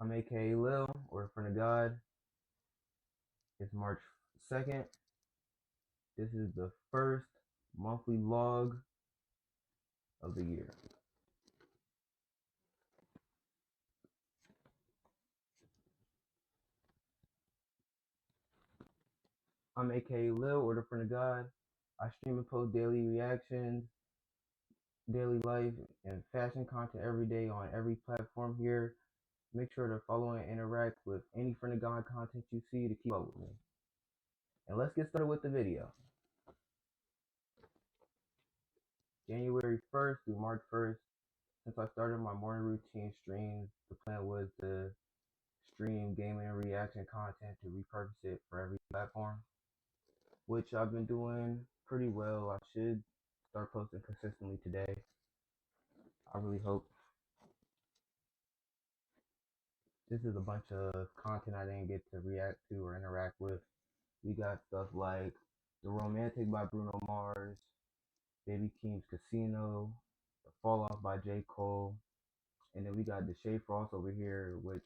I'm AKA Lil, or Friend of God. It's March 2nd. This is the first monthly log of the year. I'm AKA Lil, or the Friend of God. I stream and post daily reactions, daily life, and fashion content every day on every platform here. Make sure to follow and interact with any Friend of God content you see to keep up with me. And let's get started with the video. January 1st through March 1st, since I started my morning routine streams, the plan was to stream gaming and reaction content to repurpose it for every platform, which I've been doing pretty well. I should start posting consistently today. I really hope. This is a bunch of content I didn't get to react to or interact with. We got stuff like The Romantic by Bruno Mars, Baby Keem's Casino, The Fall Off by J. Cole, and then we got the Shay Frost over here, which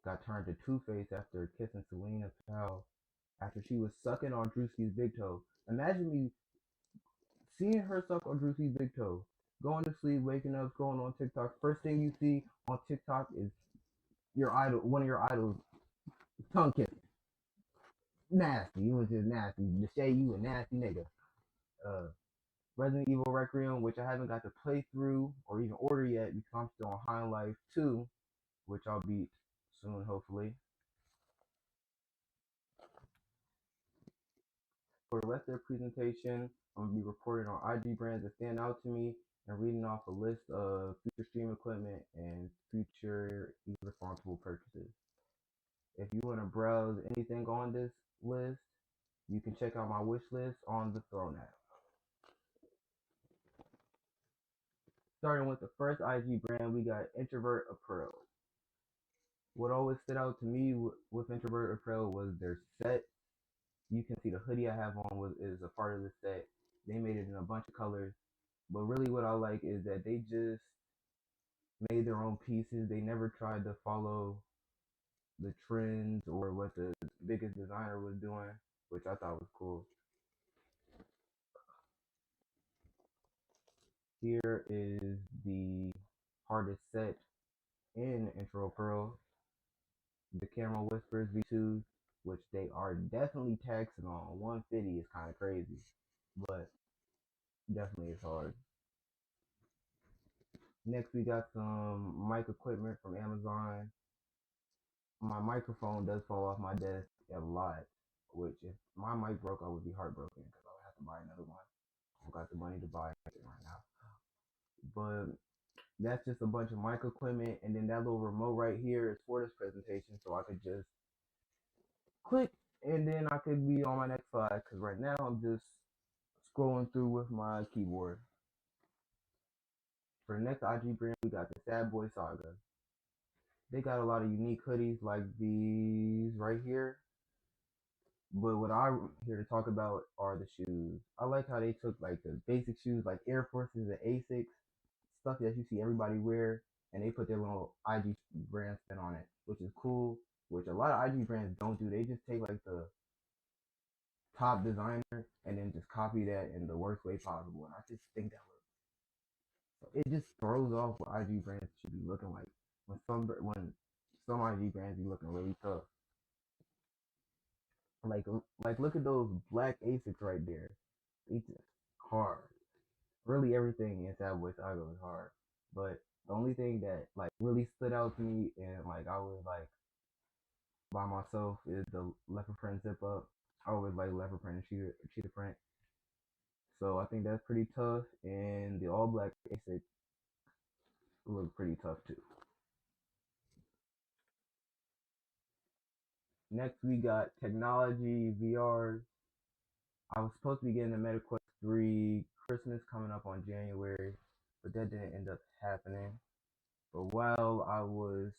got turned to Two-Face after kissing Selena Powell after she was sucking on Drewski's big toe. Imagine me seeing her suck on Drewski's big toe, going to sleep, waking up, scrolling on TikTok. First thing you see on TikTok is your idol, one of your idols, tongue kissing. Nasty. It was just nasty. To say you a nasty nigga. Uh, Resident Evil Requiem, which I haven't got to play through or even order yet because I'm still on High Life 2, which I'll beat soon, hopefully. For the rest of the presentation, I'm going to be reporting on IG brands that stand out to me and reading off a list of future stream equipment and future irresponsible purchases. If you want to browse anything on this list, you can check out my wish list on the Throne app. Starting with the first IG brand, we got Introvert Apparel. What always stood out to me with Introvert Apparel was their set. You can see the hoodie I have on is a part of the set. They made it in a bunch of colors. But really what I like is that they just made their own pieces. They never tried to follow the trends or what the biggest designer was doing, which I thought was cool. Here is the hardest set in Intro Pearl, the Camera Whispers V2, which they are definitely taxing on. 150 is kind of crazy, but definitely it's hard. Next, we got some mic equipment from Amazon. My microphone does fall off my desk a lot, which if my mic broke, I would be heartbroken because I would have to buy another one. I don't got the money to buy it right now. But that's just a bunch of mic equipment, and then that little remote right here is for this presentation, so I could just click, and then I could be on my next slide. Because right now I'm just scrolling through with my keyboard. For the next IG brand, we got the Sad Boy Saga. They got a lot of unique hoodies like these right here. But what I'm here to talk about are the shoes. I like how they took like the basic shoes like Air Forces and Asics, stuff that you see everybody wear, and they put their little IG brand spin on it, which is cool, which a lot of IG brands don't do. They just take like the top designer and then just copy that in the worst way possible. And I just think that it just throws off what IG brands should be looking like when some IG brands be looking really tough. Like look at those black Asics right there. They just hard. Really everything in Sad Boy Saga was hard. But the only thing that like really stood out to me and like I was like by myself is the leopard print zip up. I always like leopard print and cheetah print. So I think that's pretty tough. And the all black basic look pretty tough too. Next we got technology VR. I was supposed to be getting the MetaQuest 3 Christmas coming up on January, but that didn't end up happening. But while I was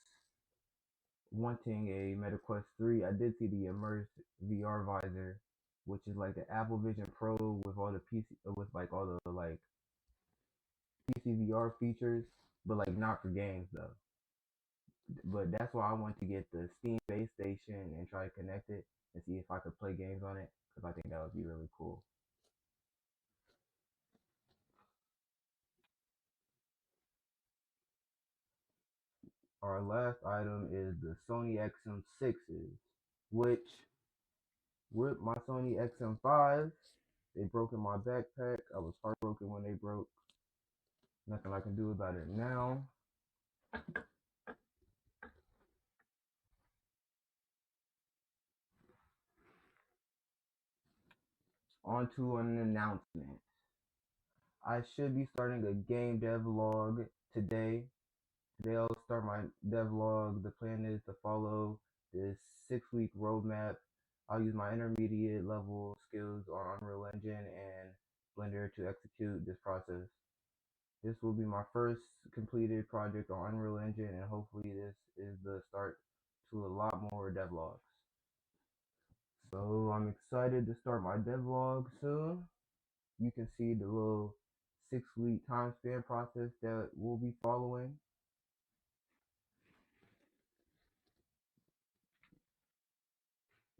wanting a MetaQuest 3, I did see the Immerse VR visor, which is like the Apple Vision Pro with all the PC with like all the like PC VR features, but like not for games though. But that's why I want to get the Steam base station and try to connect it and see if I could play games on it because I think that would be really cool. Our last item is the Sony XM6s, which with my Sony XM5s, they broke in my backpack. I was heartbroken when they broke. Nothing I can do about it now. On to an announcement. I should be starting a game devlog today. Today I'll start my devlog. The plan is to follow this 6-week roadmap. I'll use my intermediate level skills on Unreal Engine and Blender to execute this process. This will be my first completed project on Unreal Engine, and hopefully this is the start to a lot more devlogs. So I'm excited to start my devlog soon. You can see the little 6-week time span process that we'll be following.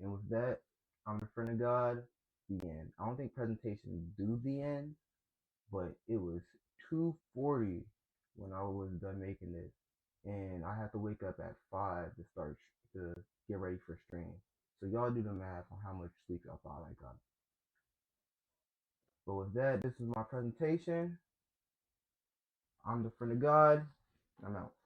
And with that, I'm the friend of God. The end. I don't think presentations do the end, but it was 2:40 when I was done making this, and I have to wake up at 5 to start to get ready for stream. So y'all do the math on how much sleep y'all thought I got. But with that, this is my presentation. I'm the friend of God. I'm out.